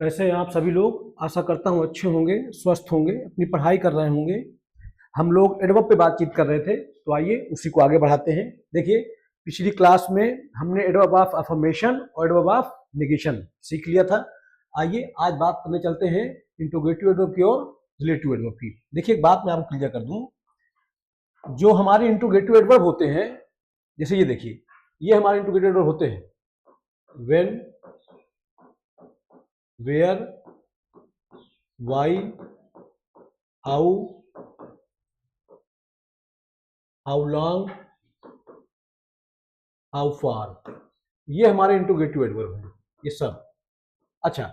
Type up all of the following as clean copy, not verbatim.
कैसे हैं आप सभी लोग। आशा करता हूँ अच्छे होंगे, स्वस्थ होंगे, अपनी पढ़ाई कर रहे होंगे। हम लोग एडवर्ब पे बातचीत कर रहे थे, तो आइए उसी को आगे बढ़ाते हैं। देखिए, पिछली क्लास में हमने एडवर्ब ऑफ अफर्मेशन और एडवर्ब ऑफ नेगेशन सीख लिया था। आइए आज बात करने चलते हैं इंट्रोगेटिव एडवर्ब की और रिलेटिव एडवर्ब की। देखिए, एक बात मैं आपको क्लियर कर दूं, जो हमारे इंट्रोगेटिव एडवर्ब होते हैं, जैसे ये देखिए, ये हमारे इंट्रोगेटिव एडवर्ब होते हैं when, where, why, how, how long, how far. ये हमारे इंट्रोगेटिव एडवर्ब हैं, ये सब। अच्छा,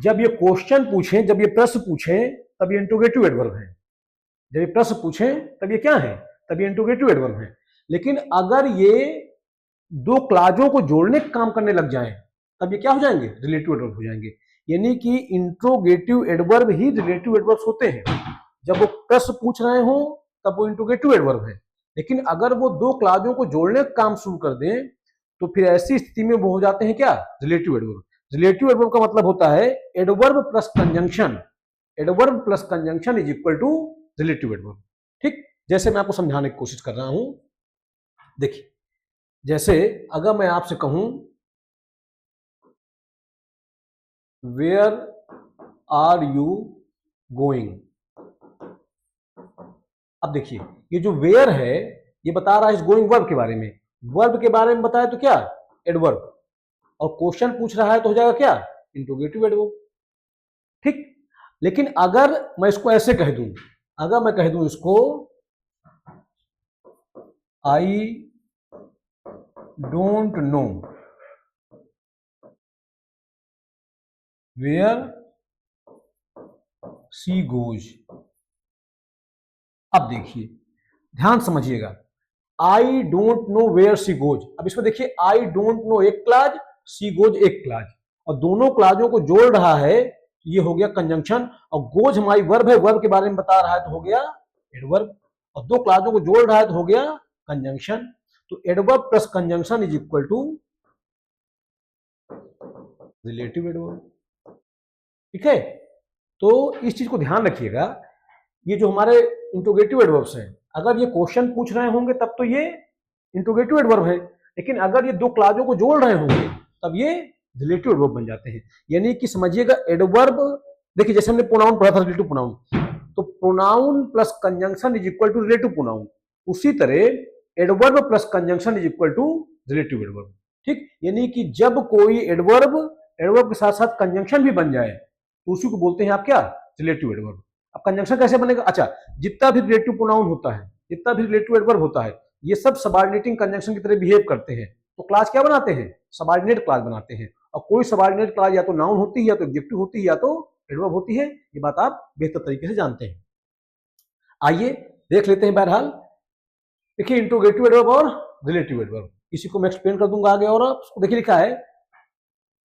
जब ये क्वेश्चन पूछें, जब ये प्रश्न पूछें, तब ये इंट्रोगेटिव एडवर्ब हैं। जब ये प्रश्न पूछें तब ये क्या है, तब ये इंट्रोगेटिव एडवर्ब हैं। लेकिन अगर ये दो क्लाजों को जोड़ने का काम करने लग जाएं, तब ये क्या हो जाएंगे, रिलेटिव एडवर्ब हो जाएंगे। यानी कि इंट्रोगेटिव एडवर्ब ही रिलेटिव एडवर्ब होते हैं। जब वो प्रश्न पूछ रहे हो तब वो इंट्रोगेटिव एडवर्ब है। लेकिन अगर वो दो क्लाजों को जोड़ने का काम शुरू कर दें, तो फिर ऐसी स्थिति में वो हो जाते हैं क्या, रिलेटिव एडवर्ब। रिलेटिव एडवर्ब का मतलब होता है adverb plus conjunction. Adverb plus conjunction is equal to relative adverb. ठीक, जैसे मैं आपको समझाने की कोशिश कर रहा हूं। देखिए, जैसे अगर मैं आपसे कहूं वेयर आर यू गोइंग, अब देखिए, ये जो वेयर है ये बता रहा है इस गोइंग वर्ब के बारे में। वर्ब के बारे में बताया तो क्या, एडवर्ब। और क्वेश्चन पूछ रहा है तो हो जाएगा क्या, इंट्रोगेटिव एडवर्ब। ठीक, लेकिन अगर मैं इसको ऐसे कह दूं, अगर मैं कह दूं इसको I don't know where she goes. अब देखिए, ध्यान समझिएगा, I don't know where she goes. अब इसमें देखिए, आई डोंट नो एक क्लाज, सी गोज एक क्लाज, और दोनों क्लाजों को जोड़ रहा है, ये हो गया कंजंक्शन। और गोज हमारी वर्ब है, वर्ब के बारे में बता रहा है तो हो गया एडवर्ब। और दो क्लाजों को जोड़ रहा है तो हो गया कंजंक्शन। तो adverb plus conjunction is equal to relative adverb. ठीक है, तो इस चीज को ध्यान रखिएगा। ये जो हमारे इंट्रोगेटिव एडवर्ब्स हैं, अगर ये क्वेश्चन पूछ रहे होंगे तब तो ये इंट्रोगेटिव एडवर्ब है। लेकिन अगर ये दो क्लाजों को जोड़ रहे होंगे तब ये रिलेटिव एडवर्ब बन जाते हैं। यानी कि समझिएगा, एडवर्ब, देखिए जैसे हमने प्रोनाउन पढ़ा था, रिलेटिव प्रोनाउन, तो pronoun plus conjunction is equal to relative pronoun. उसी तरह adverb plus conjunction is equal to relative adverb. ठीक, यानी कि जब कोई एडवर्ब एडवर्ब के साथ साथ कंजंक्शन भी बन जाए तो उसी को बोलते हैं आप क्या, रिलेटिव एडवर्ब। अब कंजंक्शन कैसे बनेगा, अच्छा, जितना भी रिलेटिव प्रोनाउन होता है, जितना भी रिलेटिव एडवर्ब होता है, ये सब सबऑर्डिनेटिंग कंजंक्शन की तरह बिहेव करते हैं। तो क्लास क्या बनाते हैं, सबऑर्डिनेट क्लास बनाते हैं। और कोई सबऑर्डिनेट क्लास या तो नाउन होती है, या तो एडजेक्टिव होती है, या तो एडवर्ब होती है। ये बात आप बेहतर तरीके से जानते हैं। आइए देख लेते हैं। बहरहाल देखिए, इंट्रोगेटिव एडवर्ब और रिलेटिव एडवर्ब, इसी को मैं एक्सप्लेन कर दूंगा आगे। और देखिए लिखा है,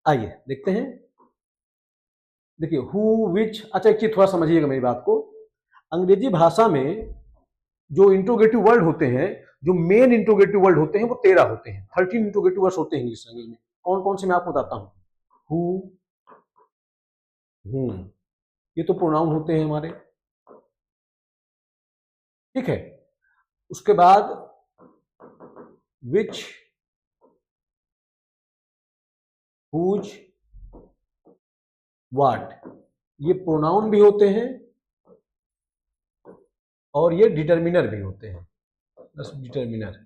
आइए देखते हैं। देखिए, हु, विच, अच्छा एक चीज थोड़ा समझिएगा मेरी बात को। अंग्रेजी भाषा में जो इंट्रोगेटिव वर्ड होते हैं, जो मेन इंट्रोगेटिव वर्ड होते हैं, वो 13 होते हैं। 13 इंट्रोगेटिव वर्ड्स होते हैं इंग्लिश लैंग्वेज में। कौन कौन से मैं आपको बताता हूं। हु, हुम, ये तो प्रोनाउन होते हैं हमारे। ठीक है, उसके बाद विच, हुज, व्हाट, ये प्रोनाउन भी होते हैं और ये डिटर्मिनर भी होते हैं। बस डिटर्मिनर,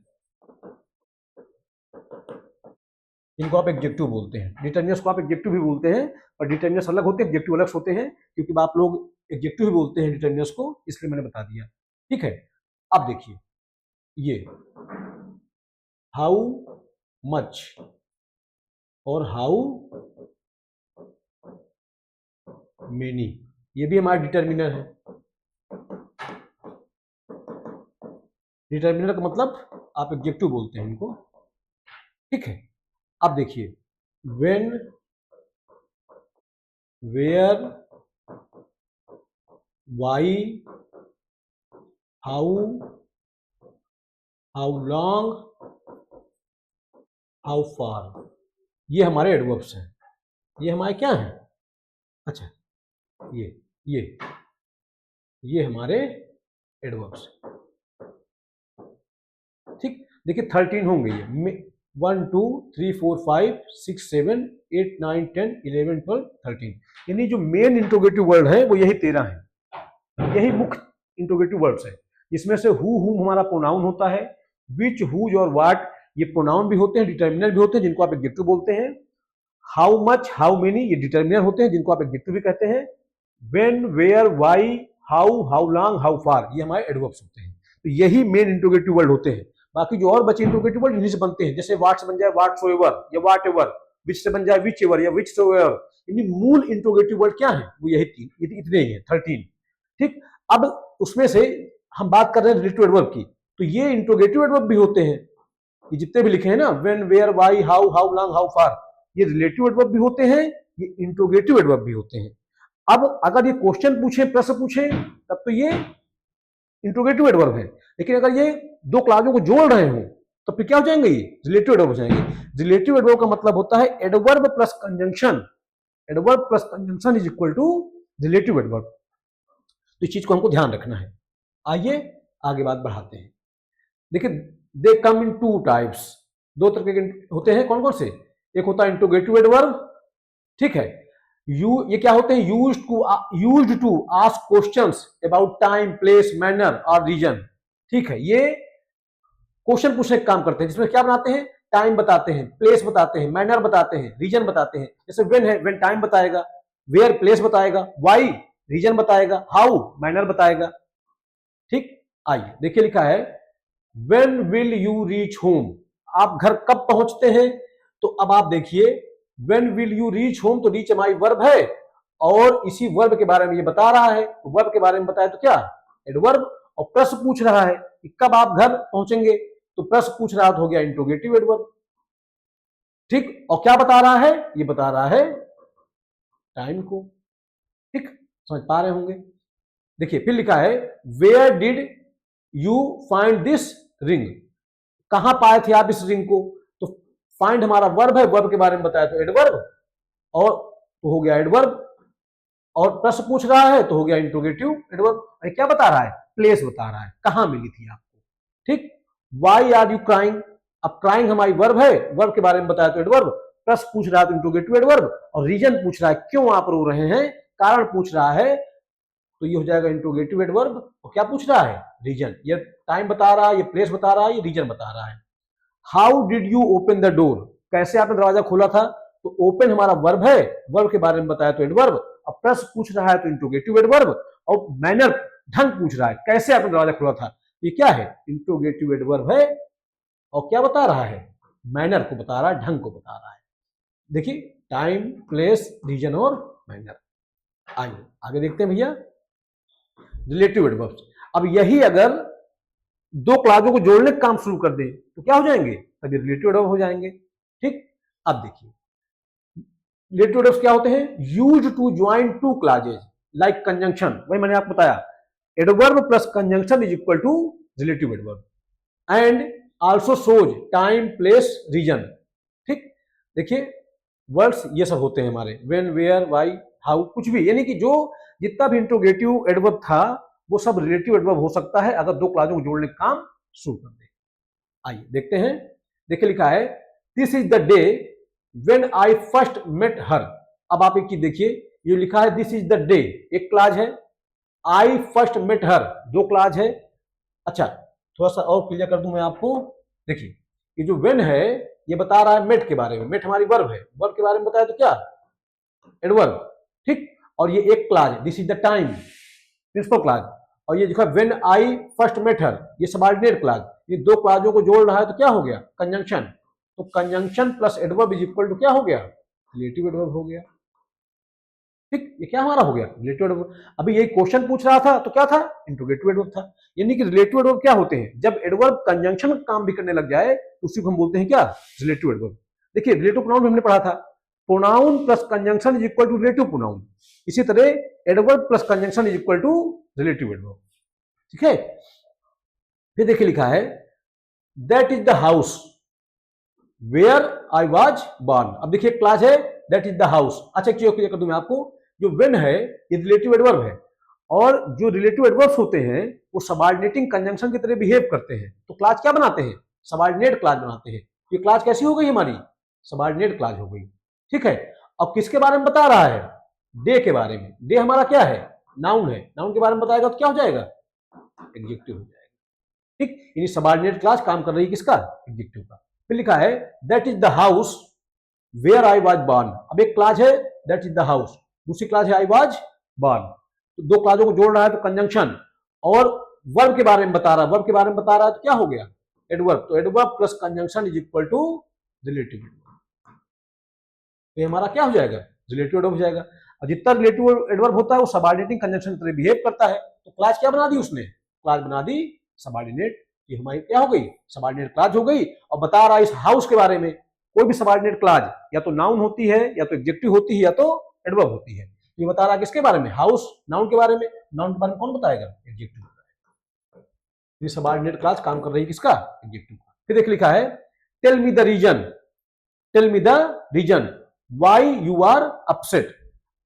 इनको आप एडजेक्टिव बोलते हैं। डिटर्मिनर्स को आप एडजेक्टिव भी बोलते हैं, और डिटर्मिनर्स अलग होते हैं, एडजेक्टिव अलग होते हैं। क्योंकि आप लोग एडजेक्टिव ही बोलते हैं डिटर्मिनर्स को, इसलिए मैंने बता दिया। ठीक है, अब देखिए, ये हाउ मच और हाउ मेनी, ये भी हमारा डिटर्मिनर है। डिटर्मिनर का मतलब आप एडजेक्टिव बोलते हैं इनको। ठीक है, अब देखिए, when, where, why, how, how long, how far, ये हमारे एडवर्ब्स हैं। ये हमारे क्या हैं, अच्छा, ये ये हमारे एडवर्ब्स, ठीक। देखिए 13 होंगे ये, 1 2 3 4 5 6 7 8 9 10 11 12 13, यानी जो मेन इंट्रोगेटिव वर्ड है वो यही 13 है, यही मुख्य इंट्रोगेटिव वर्ड्स है। इसमें से हु हुम हमारा प्रोनाउन होता है, विच हुज और व्हाट ये प्रोनाउन भी होते हैं, डिटर्मिनर भी होते हैं जिनको आप एडजेक्टिव बोलते हैं। हाउ मच हाउ मेनी ये डिटर्मिनर होते हैं जिनको आप एडजेक्टिव भी कहते हैं। When where why how long how far ये हमारे एडवर्ब्स होते हैं। तो यही मेन इंट्रोगेटिव वर्ड होते हैं। बाकी जो और बचे इंट्रोगेटिव वर्ड इन्हीं से बनते हैं, जैसे व्हाट से बन जाए व्हाटसोएवर या व्हाट एवर, विच से बन जाए विच एवर या विच सोएवर। यानी मूल इंट्रोगेटिव वर्ड क्या है, वो यही तीन, इतने ही है 13, ठीक। अब उसमें से हम बात कर रहे हैं रिलेटिव एडवर्ब की, तो ये इंट्रोगेटिव एडवर्ब भी होते हैं, ये जितने भी लिखे हैं ना, when where why how long how far, ये रिलेटिव एडवर्ब भी होते हैं, ये इंट्रोगेटिव एडवर्ब भी होते हैं। अब अगर ये क्वेश्चन पूछे, प्रश्न पूछे, तब तो ये इंट्रोगेटिव एडवर्ब है, लेकिन अगर ये दो क्लासों को जोड़ रहे हो तो फिर क्या हो जाएंगे, ये रिलेटिव एडवर्ब हो जाएंगे। रिलेटिव एडवर्ब का मतलब होता है adverb plus conjunction, adverb plus conjunction is equal to relative adverb. तो इस चीज को हमको ध्यान रखना है। आइए आगे बात बढ़ाते हैं। देखिए दे कम इन टू टाइप्स, दो तरह के होते हैं, कौन कौन से, एक होता है इंट्रोगेटिव एडवर्ब, ठीक है, ये क्या होते हैं, used to ask questions about time place manner और रीजन, ठीक है, ये क्वेश्चन पूछने का काम करते हैं, जिसमें क्या बनाते हैं, टाइम बताते हैं, प्लेस बताते हैं, मैनर बताते हैं, रीजन बताते हैं। जैसे व्हेन है, व्हेन टाइम बताएगा, वेयर प्लेस बताएगा, व्हाई रीजन बताएगा, हाउ मैनर बताएगा, ठीक। आइए देखिए लिखा है when will you reach home, आप घर कब पहुंचते हैं। तो अब आप देखिए when will you reach home, तो रीच हमारी वर्ब है और इसी वर्ब के बारे में ये बता रहा है, तो वर्ब के बारे में बताया तो क्या एडवर्ब, और प्रश्न पूछ रहा है कि कब आप घर पहुंचेंगे, तो प्रश्न पूछ रहा तो हो गया इंट्रोगेटिव एडवर्ब, ठीक। और क्या बता रहा है, ये बता रहा है टाइम को, ठीक, समझ पा रहे होंगे। देखिए फिर लिखा है where did you find this ring, कहां पाए थे आप इस रिंग को, तो फाइंड हमारा वर्ब है, वर्ब के बारे में बताया तो एडवर्ब, और तो हो गया एडवर्ब, और प्रश्न पूछ रहा है तो हो गया इंट्रोगेटिव एडवर्ब। क्या बता रहा है, प्लेस बता रहा है, कहां मिली थी आपको, ठीक। वाई आर यू क्राइंग, अब क्राइंग हमारी वर्ब है, वर्ब के बारे में बताया तो एडवर्ब, प्रश्न पूछ रहा है तो इंट्रोगेटिव एडवर्ब, और रीजन पूछ रहा है क्यों आप रो रहे हैं, कारण पूछ रहा है, तो ये हो जाएगा इंट्रोगेटिव एडवर्ब। और क्या पूछ रहा है, रीजन, ये टाइम बता रहा है, ये प्लेस बता रहा है, ये रीजन बता रहा है। How did you open the door, कैसे आपने दरवाजा खोला था, तो ओपन हमारा वर्ब है, वर्ब के बारे में बताया तो एडवर्ब, अब प्रश्न पूछ रहा है तो इंट्रोगेटिव एडवर्ब, और मैनर ढंग पूछ रहा है, कैसे आपने दरवाजा खोला था, ये क्या है, इंट्रोगेटिव एडवर्ब है, और क्या बता रहा है, मैनर को बता रहा है, ढंग को बता रहा है। देखिए टाइम प्लेस रीजन और मैनर। आइए आगे देखते हैं भैया रिलेटिव एडवर्ब्स। अब यही अगर दो क्लासों को जोड़ने का काम शुरू कर दें तो क्या हो जाएंगे, तभी रिलेटिव एडवर्ब हो जाएंगे, ठीक। अब देखिए रिलेटिव एडवर्ब्स क्या होते हैं, used to join two clauses like conjunction, वही मैंने आपको बताया, adverb plus conjunction is equal to relative adverb, and also shows time place reason, ठीक। देखिए वर्ड्स ये सब होते हैं हमारे, व्हेन वेयर व्हाई हाउ, कुछ भी, यानी कि जो जितना भी इंट्रोगेटिव एडवर्ब था वो सब रिलेटिव एडवर्ब हो सकता है अगर दो क्लासों को जोड़ने का काम शुरू कर दे। आइए देखते हैं। देखिए लिखा है this is the day when I first met her. अब आप एक चीज देखिए, ये लिखा है दिस इज द डे, एक क्लास है, आई फर्स्ट मेट हर दो क्लास है। अच्छा थोड़ा सा और क्लियर कर दूं मैं आपको, देखिए ये जो व्हेन है ये बता रहा है मेट के बारे में, मेट हमारी वर्ब है, वर्ब के बारे में बताया तो क्या एडवर्ब, ठीक। और ये एक clause this is the time principal clause, और ये देखा when I first met her ये सबऑर्डिनेट क्लास, ये दो क्लासों को जोड़ रहा है तो क्या हो गया कंजंक्शन, तो conjunction plus adverb is equal to क्या हो गया रिलेटिव एडवर्ब हो गया, ठीक। ये क्या हमारा हो गया रिलेटिव एडवर्ब। अभी ये क्वेश्चन पूछ रहा था तो क्या था इंट्रोगेटिव एडवर्ब था, यानी कि रिलेटिव एडवर्ब क्या होते हैं, जब एडवर्ब कंजंक्शन का काम भी करने लग जाए तो उसी को हम बोलते हैं क्या रिलेटिव एडवर्ब। देखिए रिलेटिव प्रोनाउन हमने पढ़ा था, pronoun plus conjunction is equal to relative pronoun, इसी तरह adverb plus conjunction is equal to relative adverb, ठीक है। फिर देखिए लिखा है that is the house where I was born. अब देखिए क्लास है दैट इज द हाउस। अच्छा क्लियर कर दूं मैं आपको, जो व्हेन है ये रिलेटिव एडवर्ब है, और जो रिलेटिव एडवर्ब्स होते हैं वो सबऑर्डिनेटिंग कंजंक्शन की तरह बिहेव करते हैं, तो क्लास क्या बनाते हैं? सबऑर्डिनेट क्लास बनाते हैं। ये क्लास कैसी हो गई हमारी? सबऑर्डिनेट क्लास हो गई। ठीक है, अब किसके बारे में बता रहा है? डे के बारे में। डे हमारा क्या है? नाउन है। नाउन के बारे में बताएगा तो क्या हो जाएगा? एडजेक्टिव हो जाएगा। ठीक, यानी सबऑर्डिनेट क्लास काम कर रही है किसका? एडजेक्टिव का। फिर लिखा है that is the house where I was born. अब एक क्लास है दैट इज द हाउस, दूसरी क्लास है आई वाज बॉर्न, तो दो क्लासों को जोड़ रहा है तो कंजंक्शन, और वर्ब के बारे में बता रहा है, वर्ब के बारे में बता रहा है तो क्या हो गया? एडवर्ब। तो adverb plus conjunction is equal to relative adverb. तो हमारा क्या हो जाएगा? रिलेटिव एडवर्ब हो जाएगा। और जितना रिलेटिव एडवर्ब होता है वो सबऑर्डिनेटिंग कंजंक्शन की तरह बिहेव करता है। तो क्लास क्या बना दी उसने? क्लास बना दी सबऑर्डिनेट। ये हमारी क्या हो गई? सबऑर्डिनेट क्लास हो गई। और बता रहा है इस हाउस के बारे में। कोई भी सबऑर्डिनेट क्लास या तो नाउन होती है, या तो एडजेक्टिव होती है, या तो एडवर्ब होती है। ये बता रहा है किसके बारे में? हाउस, नाउन के बारे में। नाउन के बारे में कौन बताएगा? एडजेक्टिव बताएगा। ये सबऑर्डिनेट क्लास काम कर रही है किसका? एडजेक्टिव का। फिर देख लिखा है tell me the reason, tell me the reason why you are upset.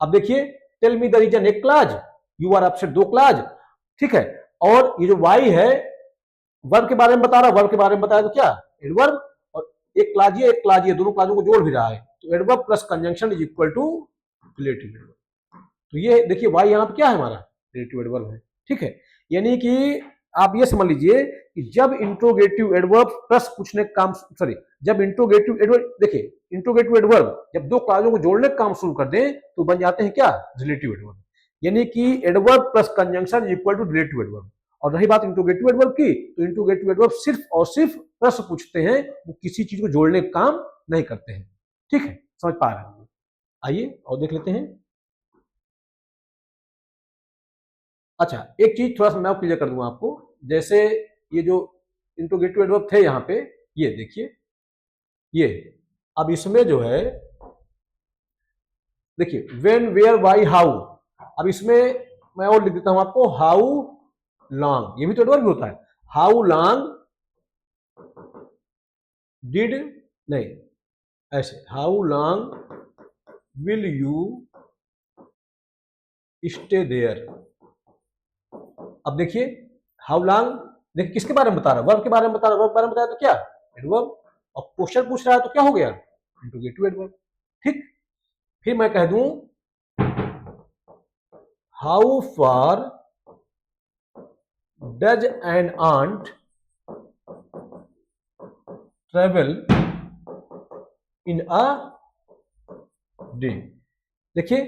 अब देखिए टेल मी द रीजन एक क्लास, यू आर अपसेट दो क्लास। ठीक है, और ये जो वाई है वर्ब के बारे में बता रहा है, वर्ब के बारे में बताया तो क्या? एडवर्ब। और एक क्लास ये एक क्लास ये, दोनों क्लासों को जोड़ भी रहा है, तो adverb plus conjunction is equal to relative adverb. तो ये देखिए वाई यहां पे क्या है? हमारा रिलेटिव एडवर्ब है। ठीक है, यानी कि आप ये समझ लीजिए कि जब इंट्रोगेटिव एडवर्ब प्लस पूछने का काम, सॉरी, जब इंट्रोगेटिव एडवर्ब, देखिए इंट्रोगेटिव एडवर्ब जब दो क्लासों को जोड़ने का काम शुरू कर दें तो बन जाते हैं क्या? Relative adverb. यानी कि adverb plus conjunction equal to relative adverb. और रही बात इंट्रोगेटिव एडवर्ब की, तो इंट्रोगेटिव एडवर्ब सिर्फ और सिर्फ प्रश्न पूछते हैं, वो किसी चीज को जोड़ने का काम नहीं करते हैं। ठीक है, समझ पा रहे हैं? आइए और देख लेते हैं। अच्छा, एक चीज थोड़ा सा मैं क्लियर कर दूंगा आपको। जैसे ये जो इंट्रोगेटिव एडवर्ब थे यहाँ पे, ये देखिए, ये अब इसमें जो है देखिए व्हेन, वेयर, व्हाई, हाउ। अब इसमें मैं और लिख देता हूं आपको, हाउ लॉन्ग, ये भी तो एडवर्ब भी होता है। हाउ लॉन्ग डिड, नहीं ऐसे, how long will you stay there. अब देखिए हाउ लॉन्ग, देखिए किसके बारे में बता रहा है? वर्ब के बारे में बता रहा है। वर्ब के बारे में बताया तो क्या? एडवर्ब। और क्वेश्चन पूछ रहा है तो क्या हो गया? Interrogative adverb. ठीक, फिर मैं कह दूं how far does an ant travel in a day. देखिए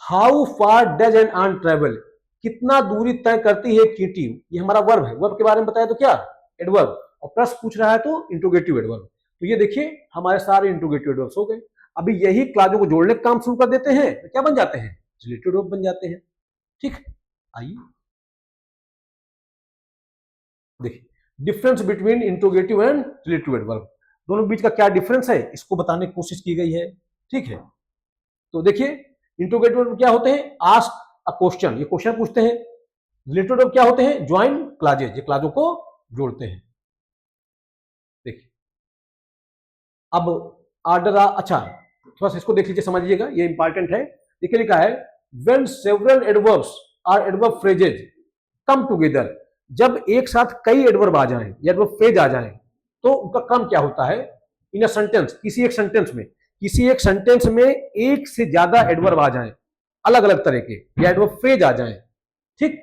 how far does an ant travel, कितना दूरी तय करती है चींटी। ये हमारा वर्ब है। वर्ब के बारे में बताया तो क्या? एडवर्ब। और प्रश्न पूछ रहा है तो इंट्रोगेटिव एडवर्ब। तो ये देखिए हमारे सारे इंट्रोगेटिव एडवर्ब्स हो गए। अभी यही क्लासों को जोड़ने का काम शुरू कर देते हैं तो क्या बन जाते हैं? रिलेटिव एडवर्ब बन जाते हैं। ठीक, आइए देखिए difference between interrogative and relative adverb, दोनों बीच का क्या डिफरेंस है इसको बताने की कोशिश की गई है। ठीक है, तो देखिए इंट्रोगेटिव एडवर्ब क्या होते हैं? आस्क अ क्वेश्चन, ये क्वेश्चन पूछते हैं। रिलेटिव एडवर्ब क्या होते हैं? ज्वाइन क्लॉजेज, ये क्लॉजों को जोड़ते हैं। देखिए अब ऑर्डर, अच्छा थोड़ा सा इसको देख लीजिए, समझ लीजिएगा, ये इंपॉर्टेंट है। देखिए लिखा है व्हेन सेवरल एडवर्ब्स और एडवर्ब फ्रेजेज कम टुगेदर, जब एक साथ कई एडवर्ब आ जाएं या एडवर्ब फ्रेज आ जाएं तो उनका क्रम क्या होता है? इन अ सेंटेंस, किसी एक सेंटेंस में, किसी एक सेंटेंस में एक से ज्यादा एडवर्ब आ जाएं अलग अलग तरह के, या एडवर्ब फ्रेज आ जाएं। ठीक,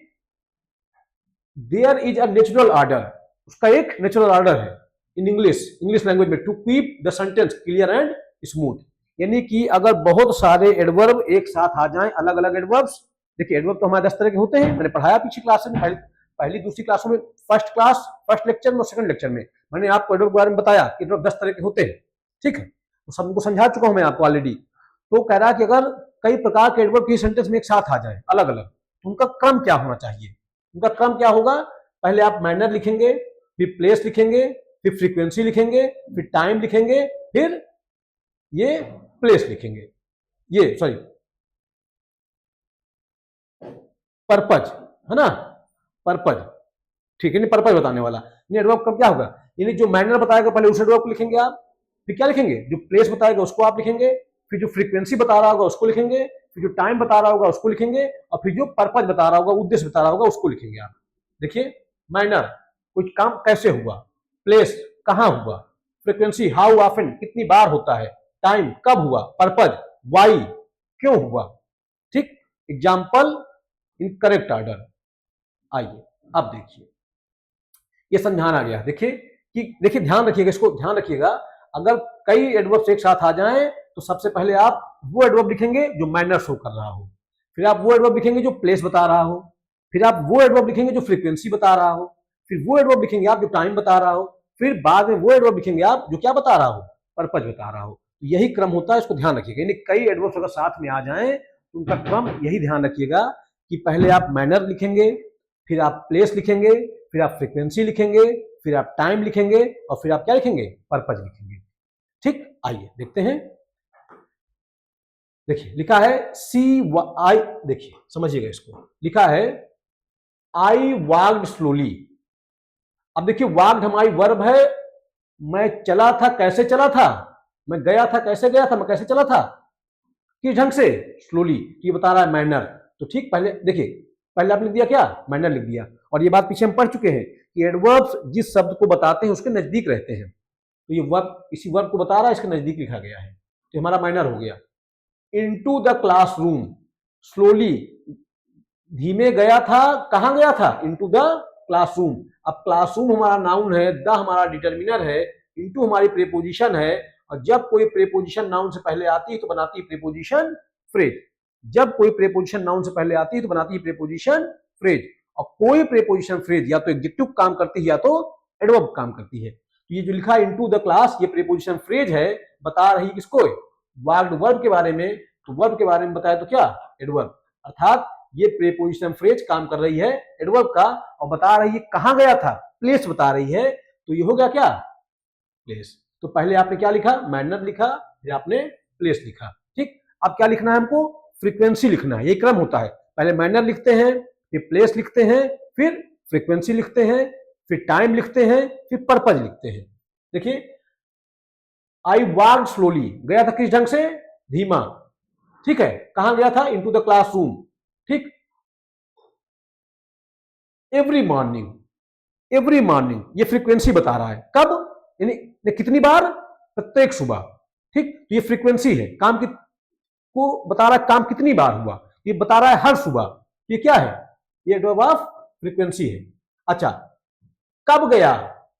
there is a natural order, उसका एक नेचुरल ऑर्डर है इन इंग्लिश लैंग्वेज में, to keep the sentence clear and smooth. यानी कि अगर बहुत सारे एडवर्ब एक साथ आ जाएं, अलग अलग एडवर्ब्स, देखिए एडवर्ब तो हमारे 10 तरह के होते हैं, मैंने पढ़ाया पीछे क्लास में, पहली दूसरी क्लासों में, फर्स्ट लेक्चर में और सेकंड लेक्चर में मैंने आपको एडवर्ब के बारे में बताया कि एडवर्ब 10 तरह के होते हैं। ठीक है, तो सबको समझा चुका हूं मैं आपको ऑलरेडी। तो कह रहा है कि अगर कई प्रकार के एडवर्ब किसी सेंटेंस में एक साथ आ जाए अलग अलग, तो उनका क्रम क्या होना चाहिए? उनका क्रम क्या होगा? पहले आप मैनर लिखेंगे, फिर प्लेस लिखेंगे, फिर फ्रीक्वेंसी लिखेंगे, फिर टाइम लिखेंगे, फिर ये प्लेस लिखेंगे, ये सॉरी पर्पज है ना, पर्पज। ठीक है, नहीं पर्पज बताने वाला, नहीं एडवर्ब क्रम क्या होगा? यानी जो मैनर बताएगा पहले उस एडवर्ब को लिखेंगे आप, फिर क्या लिखेंगे? जो प्लेस बताएगा उसको आप लिखेंगे, फिर जो फ्रीक्वेंसी बता रहा होगा उसको लिखेंगे, फिर जो टाइम बता रहा होगा उसको लिखेंगे, और फिर जो पर्पज बता रहा होगा, उद्देश्य बता रहा होगा, उसको लिखेंगे आप। देखिए मैनर, कुछ काम कैसे हुआ, प्लेस कहां हुआ, फ्रीक्वेंसी हाउ ऑफन कितनी बार होता है, टाइम कब हुआ, पर्पज वाई क्यों हुआ। ठीक, एग्जाम्पल इन करेक्ट ऑर्डर। आइए अब देखिए, ये समझाना गया। देखिए कि देखिए ध्यान रखिएगा, इसको ध्यान रखिएगा, अगर कई एडवर्ब्स एक साथ आ जाएं तो सबसे पहले आप वो एडवर्ब लिखेंगे जो मैनर शो कर रहा हो, फिर आप वो एडवर्ब लिखेंगे जो प्लेस बता रहा हो, फिर आप वो एडवर्ब लिखेंगे जो फ्रीक्वेंसी बता रहा हो, फिर वो एडवर्ब लिखेंगे आप जो टाइम बता रहा हो, फिर बाद में वो एडवर्ब लिखेंगे आप जो क्या बता रहा हो, पर्पज बता रहा हो। यही क्रम होता है, इसको ध्यान रखिएगा। यानी कई एडवर्ब्स अगर साथ में आ जाएं तो उनका क्रम यही ध्यान रखिएगा कि पहले आप मैनर लिखेंगे, फिर आप प्लेस लिखेंगे, फिर आप फ्रीक्वेंसी लिखेंगे, फिर आप टाइम लिखेंगे, और फिर आप क्या लिखेंगे, पर्पज लिखेंगे। ठीक, आइए देखते हैं। देखिए लिखा है सी आई, देखिए समझिएगा इसको, लिखा है आई वॉक्ड स्लोली। अब देखिए वॉक्ड हमारी वर्ब है, मैं चला था, कैसे चला था, मैं गया था, कैसे गया था, मैं कैसे चला था, किस ढंग से, स्लोली। ये बता रहा है मैनर। तो ठीक, पहले देखिए, पहले आपने दिया क्या, मैनर लिख दिया, और ये बात पीछे हम पढ़ चुके हैं कि एडवर्ब्स जिस शब्द को बताते हैं उसके नजदीक रहते हैं। तो ये वर्ब इसी वर्ब को बता रहा है, इसके नजदीक लिखा गया है, तो हमारा मैनर हो गया। इनटू द क्लासरूम, स्लोली, धीमे गया था, कहां गया था, इनटू द क्लासरूम। अब क्लासरूम हमारा नाउन है, द हमारा डिटर्मिनर है, इनटू हमारी प्रीपोजिशन है, और जब कोई प्रीपोजिशन नाउन से पहले आती है तो बनाती है प्रीपोजिशन फ्रेज। जब कोई प्रीपोजिशन नाउन से पहले आती है तो बनाती है प्रीपोजिशन फ्रेज, और कोई प्रीपोजिशन फ्रेज या तो एडजेक्टिव काम करती है या तो एडवर्ब काम करती है। तो ये जो लिखा है इनटू द क्लास, ये प्रीपोजिशन फ्रेज है, बता रही किसको, वर्ड वर्ब के बारे में। तो वर्ब के बारे में बताया तो क्या, एडवर्ब, अर्थात ये प्रीपोजिशन फ्रेज काम कर रही है एडवर्ब का, और बता रही है कहां गया था, प्लेस बता रही है, तो ये हो गया क्या, प्लेस। तो पहले आपने क्या लिखा, मैनर लिखा, फिर आपने प्लेस लिखा। ठीक, अब क्या लिखना है हमको, फ्रीक्वेंसी लिखना है। ये क्रम होता है, पहले मैनर लिखते हैं, फिर प्लेस लिखते हैं, फिर फ्रीक्वेंसी लिखते हैं, फिर टाइम लिखते हैं, फिर पर्पज लिखते हैं। देखिए आई वॉक्ड स्लोली, गया था किस ढंग से, धीमा। ठीक है, कहां गया था, इनटू द क्लासरूम। ठीक, एवरी मॉर्निंग, एवरी मॉर्निंग ये फ्रीक्वेंसी बता रहा है, कब, यानी कितनी बार, प्रत्येक सुबह। ठीक, तो ये फ्रीक्वेंसी है, काम की को बता रहा है, काम कितनी बार हुआ, ये बता रहा है हर सुबह। ये क्या है, ये एडवर्ब ऑफ फ्रीक्वेंसी है। अच्छा, कब गया,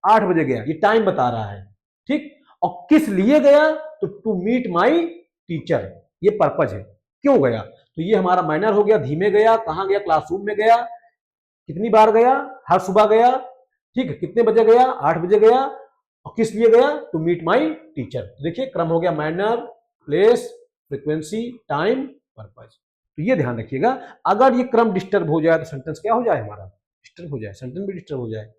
8 बजे गया, ये टाइम बता रहा है। ठीक, और किस लिए गया, तो टू मीट माई टीचर, ये पर्पज है, क्यों गया। तो ये हमारा मैनर हो गया, धीमे गया, कहां गया, क्लासरूम में गया, कितनी बार गया, हर सुबह गया। ठीक है, कितने बजे गया, 8 बजे गया, और किस लिए गया, टू मीट माई टीचर। देखिए क्रम हो गया, manner, place, frequency, time, purpose. तो ये ध्यान रखिएगा, अगर ये क्रम डिस्टर्ब हो जाए तो सेंटेंस क्या हो जाए, हमारा डिस्टर्ब हो जाए, सेंटेंस भी डिस्टर्ब हो जाए।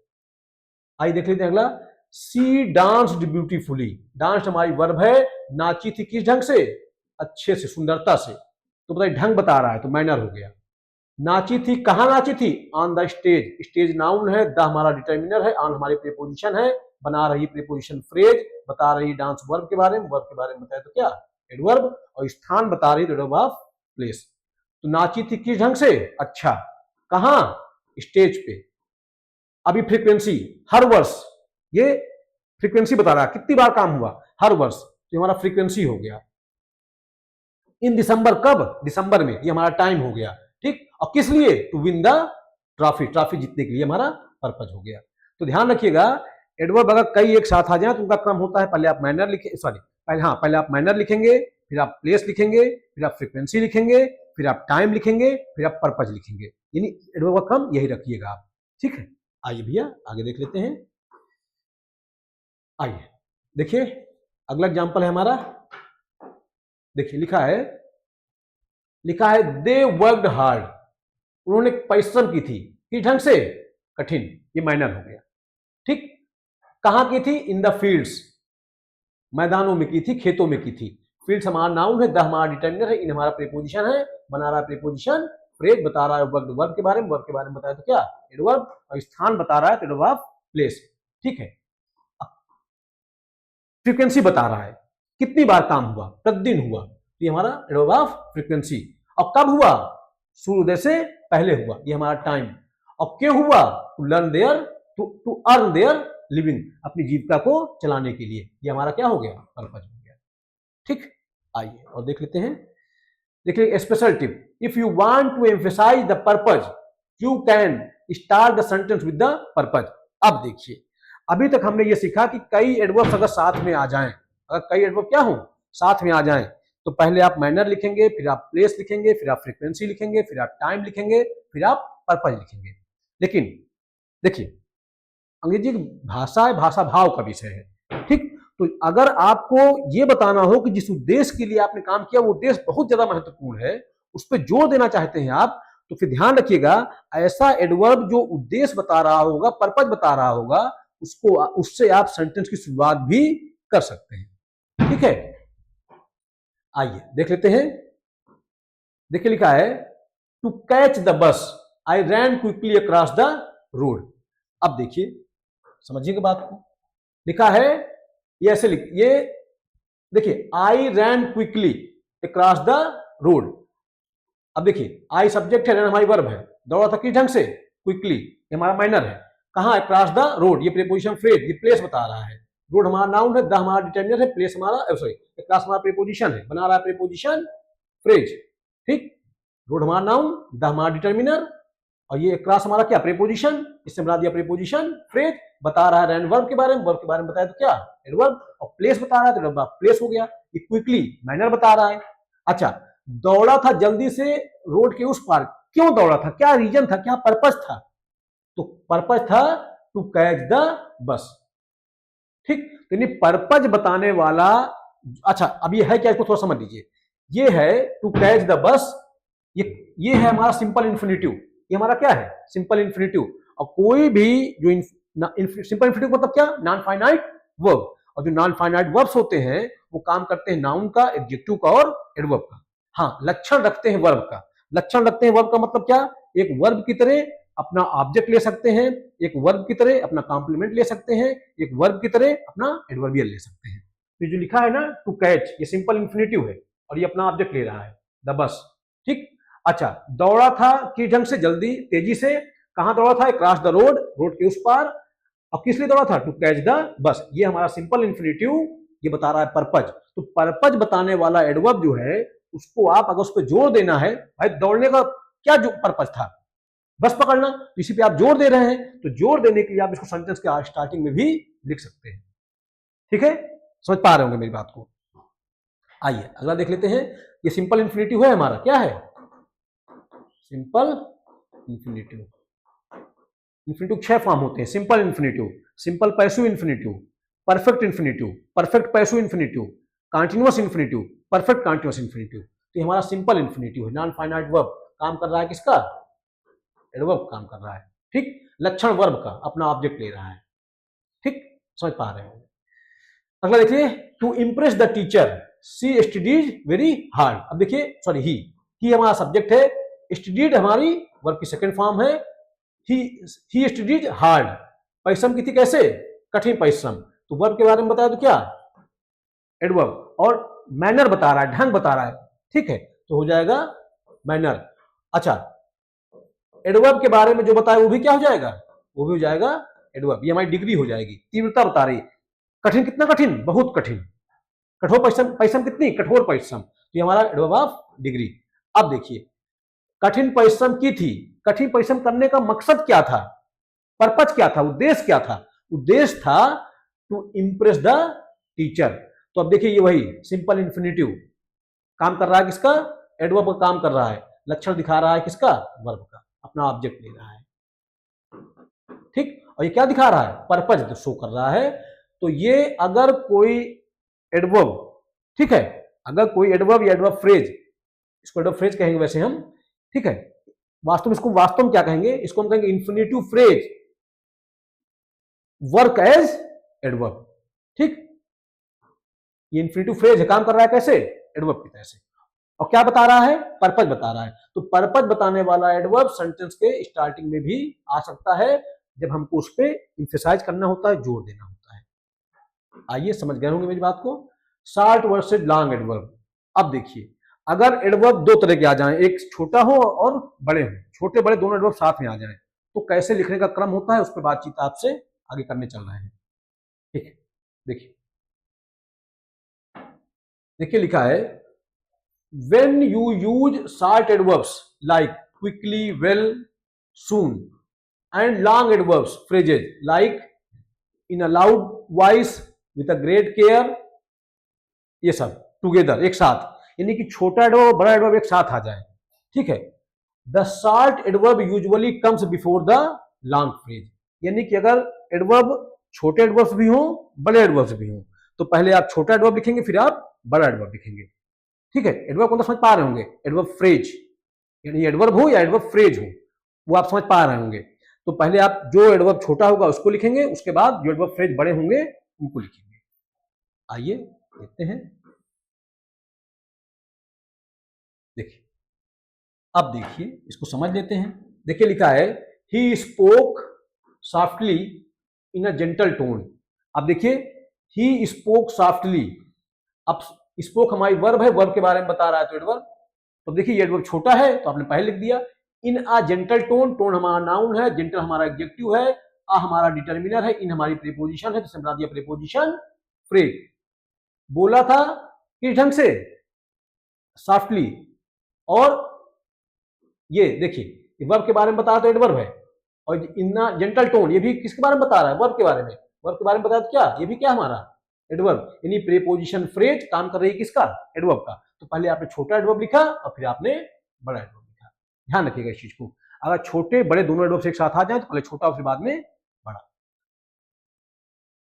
आइए देख लेते हैं अगला, सी डांस्ड ब्यूटीफुली। डांस हमारी वर्ब है, नाची थी किस ढंग से, अच्छे से, सुंदरता से। तो बताइए ढंग बता रहा है, तो मैनर हो गया। नाची थी, कहां नाची थी, on the stage, stage noun है, द हमारा डिटर्मिनर है, ऑन हमारी प्रीपोजिशन है, बना रही प्रीपोजिशन फ्रेज, बता रही डांस वर्ब के बारे में, वर्ब के बारे में बताया तो क्या, एडवर्ब, और स्थान बता रही एडवर्ब ऑफ प्लेस। तो नाची थी किस ढंग से, अच्छा, कहां, स्टेज पे। अभी फ्रीक्वेंसी, हर वर्ष, ये फ्रीक्वेंसी बता रहा है कितनी बार काम हुआ, हर वर्ष, तो हमारा फ्रीक्वेंसी हो गया। इन दिसंबर, कब, दिसंबर में, ये हमारा टाइम हो गया। ठीक, और किस लिए, to win the trophy, trophy जीतने के लिए हमारा पर्पज हो गया। तो ध्यान रखिएगा, एडवर्ब अगर कई एक साथ आ जाए तो उनका क्रम होता है, पहले आप मैनर लिखे, सॉरी पहले आप मैनर लिखेंगे, फिर आप प्लेस लिखेंगे, फिर आप फ्रीक्वेंसी लिखेंगे, फिर आप टाइम लिखेंगे, फिर आप पर्पज लिखेंगे। यानी एडवर्ब का क्रम यही रखिएगा आप। ठीक है, आइए भैया आगे देख लेते हैं। आइए देखिए, अगला एग्जाम्पल है हमारा, देखिए लिखा है दे वर्कड हार्ड, उन्होंने परिश्रम की थी, किस ढंग से, कठिन, ये माइनर हो गया। ठीक, कहां की थी, इन द फील्ड्स, मैदानों में की थी, खेतों में की थी। फील्ड्स हमारा नाउन है, द हमारा डिटर्मिनर है, इन हमारा प्रीपोजिशन है, बना रहा है प्रीपोजिशन फ्रेज, बता रहा है वर्ब के बारे में, वर्ब के बारे में बताया तो क्या, एडवर्ब, और स्थान बता रहा है तो एडवर्ब ऑफ प्लेस। ठीक है, फ्रीक्वेंसी बता रहा है कितनी बार काम हुआ, प्रतिदिन हुआ, ये हमारा एडवर्ब ऑफ फ्रीक्वेंसी। और कब हुआ? सूर्योदय से पहले हुआ, ये हमारा टाइम। और क्यों हुआ? To learn their, to earn their living, अपनी जीविका को चलाने के लिए। ये हमारा क्या हो गया? पर्पज हो गया। ठीक, आइए और देख लेते हैं। देखिए special tip, if you want to emphasise the purpose you can start the sentence with the purpose. अब देखिए, अभी तक हमने ये सीखा कि कई एडवर्ब्स अगर साथ में आ जाएं, अगर कई एडवर्ब क्या हो साथ में आ जाएं, तो पहले आप मैनर लिखेंगे, फिर आप प्लेस लिखेंगे, फिर आप फ्रीक्वेंसी लिखेंगे, फिर आप टाइम लिखेंगे, फिर आप पर्पज लिखेंगे। लेकिन देखिए अंग्रेजी की भाषा है, भाषा भाव का विषय है। ठीक, तो अगर आपको ये बताना हो कि जिस उद्देश्य के लिए आपने काम किया वो उद्देश्य बहुत ज्यादा महत्वपूर्ण है, उस पर जोर देना चाहते हैं आप, तो फिर ध्यान रखिएगा ऐसा एडवर्ब जो उद्देश्य बता रहा होगा, पर्पज बता रहा होगा, उसको उससे आप सेंटेंस की शुरुआत भी कर सकते हैं। ठीक है, आइए देख लेते हैं। देखिए लिखा है to catch the bus I ran quickly across the road. अब देखिए समझिएगा बात को, लिखा है ये ऐसे लिख, ये देखिए आई ran quickly across the road. अब देखिए आई सब्जेक्ट है, रैन हमारी वर्ब है, दौड़ा था किस ढंग से? क्विकली, ये हमारा माइनर है। कहां? अक्रॉस द रोड, ये प्रीपोजिशन फ्रेज, ये प्लेस बता रहा है। रोड हमारा नाउन है, द हमारा डिटरमिनर है, प्लेस हमारा सॉरी अक्रॉस हमारा प्रीपोजिशन है, बना रहा है प्रीपोजिशन फ्रेज। ठीक, रोड हमारा नाउन, द हमारा डिटरमिनर, और ये अक्रॉस हमारा क्या? प्रीपोजिशन, इससे बना दिया प्रीपोजिशन फ्रेज। बता रहा है रैन वर्ब के बारे में, वर्ब के बारे में बताया तो क्या? एडवर्ब, और प्लेस बता रहा है तो प्लेस हो गया। ये क्विकली मैनर बता रहा है। अच्छा, दौड़ा था जल्दी से रोड के उस पार, क्यों दौड़ा था? क्या रीजन था, क्या पर्पस था? तो पर्पस था टू कैच द बस। ठीक, तो यानी पर्पज बताने वाला, अच्छा अब ये है क्या, इसको थोड़ा समझ लीजिए। ये है टू कैच द बस, ये है हमारा सिंपल इन्फिनिटिव। ये हमारा क्या है? Simple infinitive. और कोई भी जो सिंपल इन्फिनिटिव मतलब क्या? Non finite verb. और जो नॉन फाइनाइट वर्ब्स होते हैं वो काम करते हैं नाउन का, एडजेक्टिव का और एडवर्ब का। हाँ, लक्षण रखते हैं वर्ब का। लक्षण रखते हैं वर्ब का मतलब क्या? एक वर्ब की तरह अपना ऑब्जेक्ट ले सकते हैं, एक वर्ब की तरह अपना कॉम्प्लीमेंट ले सकते हैं, एक वर्ब की तरह अपना एडवर्बियल ले सकते हैं। तो जो लिखा है ना टू कैच, ये सिंपल इन्फिनिटिव है और ये अपना ऑब्जेक्ट ले रहा है द बस। ठीक, अच्छा दौड़ा था किस ढंग से? जल्दी, तेजी से। कहां दौड़ा था? क्रॉस द रोड, रोड के उस पार। अब किस लिए दौड़ा था? टू कैच द बस। ये हमारा सिंपल इन्फिनिटिव, ये बता रहा है पर्पज। तो पर्पज बताने वाला एडवर्ब जो है उसको आप अगर उस पर जोर देना है, भाई दौड़ने का क्या जो पर्पज था? बस पकड़ना, तो इसी पे आप जोर दे रहे हैं, तो जोर देने के लिए आप इसको सेंटेंस के स्टार्टिंग में भी लिख सकते हैं। ठीक है, समझ पा रहे होंगे मेरी बात को। आइए अगला देख लेते हैं। ये सिंपल इन्फिनिटिव है हमारा, क्या है? Simple infinitive. इन्फिनिटिव 6 फॉर्म होते हैं। Simple infinitive, simple passive infinitive, perfect infinitive, perfect passive infinitive, continuous infinitive, perfect continuous infinitive. तो हमारा सिंपल इन्फिनिटिव है। नॉन फाइनाइट वर्ब काम कर रहा है किसका? एडवर्ब काम कर रहा है। ठीक, लक्षण वर्ब का, अपना ऑब्जेक्ट ले रहा है। ठीक, समझ पा रहे हो? अगला देखिए, to impress the teacher she studies very hard. अब देखिए सॉरी ही हमारा सब्जेक्ट है, स्टडीड हमारी वर्ब की सेकंड फॉर्म है। ही स्टडीज हार्ड, परिश्रम की थी कैसे? कठिन परिश्रम। तो वर्ब के बारे में बताया तो क्या? एडवर्ब। और मैनर बता रहा है, ढंग बता रहा है। ठीक है, तो हो जाएगा मैनर। अच्छा, एडवर्ब के बारे में जो बताया वो भी क्या हो जाएगा? वो भी हो जाएगा एडवर्ब। ये हमारी डिग्री हो जाएगी। तीव्रता बता रही है, कठिन कितना कठिन? बहुत कठिन। कठोर परिश्रम, परिश्रम कितनी? कठोर परिश्रम। तो ये हमारा एडवर्ब ऑफ डिग्री। अब देखिए, कठिन परिश्रम की थी, कठिन परिश्रम करने का मकसद क्या था? पर्पज क्या था? उद्देश्य क्या था? उद्देश्य था टू इंप्रेस द टीचर। तो अब देखिए ये वही सिंपल इन्फिनिटिव काम कर रहा है किसका? एडवर्ब का काम कर रहा है। लक्षण दिखा रहा है किसका? वर्ब का, अपना ऑब्जेक्ट ले रहा है। ठीक, और ये क्या दिखा रहा है? पर्पज शो कर रहा है। तो ये अगर कोई एडवर्ब, ठीक है, अगर कोई एडवर्ब या एडवर्ब फ्रेज, इसको एडवर्ब फ्रेज कहेंगे वैसे हम। ठीक है, वास्तव में इसको वास्तव में क्या कहेंगे? इसको हम कहेंगे infinitive phrase work as adverb. ठीक, ये इन्फिनिटिव फ्रेज है, काम कर रहा है कैसे? एडवर्ब की तरह से। और क्या बता रहा है? पर्पज बता रहा है। तो पर्पज बताने वाला एडवर्ब सेंटेंस के स्टार्टिंग में भी आ सकता है जब हमको उस पर इंफेसाइज करना होता है, जोर देना होता है। आइए समझ गए होंगे मेरी बात को। Short versus long adverb. अब देखिए, अगर एडवर्ब दो तरह के आ जाएं, एक छोटा हो और बड़े हो, छोटे बड़े दोनों एडवर्ब साथ में आ जाएं, तो कैसे लिखने का क्रम होता है उस पर बातचीत आपसे आगे करने चल रहे हैं। ठीक है, देखिए देखिए लिखा है when you use short adverbs like quickly, well, soon and long adverbs phrases like in a loud voice with a great care, ये सब टुगेदर एक साथ, यानी कि छोटा एडवर्ब और बड़ा एडवर्ब एक साथ आ जाए। ठीक है, the short adverb usually comes before the long phrase, यानी कि अगर एडवर्ब छोटे एडवर्ब्स भी हों बड़े एडवर्ब्स भी हों तो पहले आप छोटा एडवर्ब लिखेंगे फिर आप बड़ा एडवर्ब लिखेंगे। ठीक है, एडवर्ब को तो समझ पा रहे होंगे, एडवर्ब फ्रेज यानी एडवर्ब हो या एडवर्ब फ्रेज हो वो आप समझ पा रहे होंगे। तो पहले आप जो एडवर्ब छोटा होगा उसको लिखेंगे, उसके बाद जो एडवर्ब फ्रेज बड़े होंगे उनको लिखेंगे। आइए देखते हैं, देखिए अब देखिए इसको समझ लेते हैं। देखिए लिखा है he spoke softly in a gentle tone. अब देखिए ही स्पोक सॉफ्टली, अब स्पोक हमारी वर्ब है, वर्ब के बारे में बता रहा है तो एडवर्ब, तो देखिए ये एडवर्ब छोटा है तो आपने पहले लिख दिया। इन अ जेंटल टोन, टोन हमारा नाउन है, जेंटल हमारा एडजेक्टिव है, आ हमारा डिटर्मिनर है, इन हमारी प्रीपोजिशन है, तो बना दिया प्रीपोजिशन फ्रेज। बोला था किस ढंग से, सॉफ्टली, और ये देखिए वर्ब के बारे में बताया तो एडवर्ब है, और इन्ना जेंटल टोन ये भी किसके बारे में बता रहा है, वर्ब के बारे में, वर्ब के बारे में बताया तो क्या ये भी क्या हमारा एडवर्ब, यानी प्रीपोजिशन फ्रेज काम कर रही है किसका, एडवर्ब का। तो पहले आपने छोटा एडवर्ब लिखा और फिर आपने बड़ा एडवर्ब लिखा। ध्यान रखिएगा इस चीज को, अगर छोटे बड़े दोनों एडवर्ब एक साथ आ जाए तो पहले छोटा और फिर बाद में बड़ा।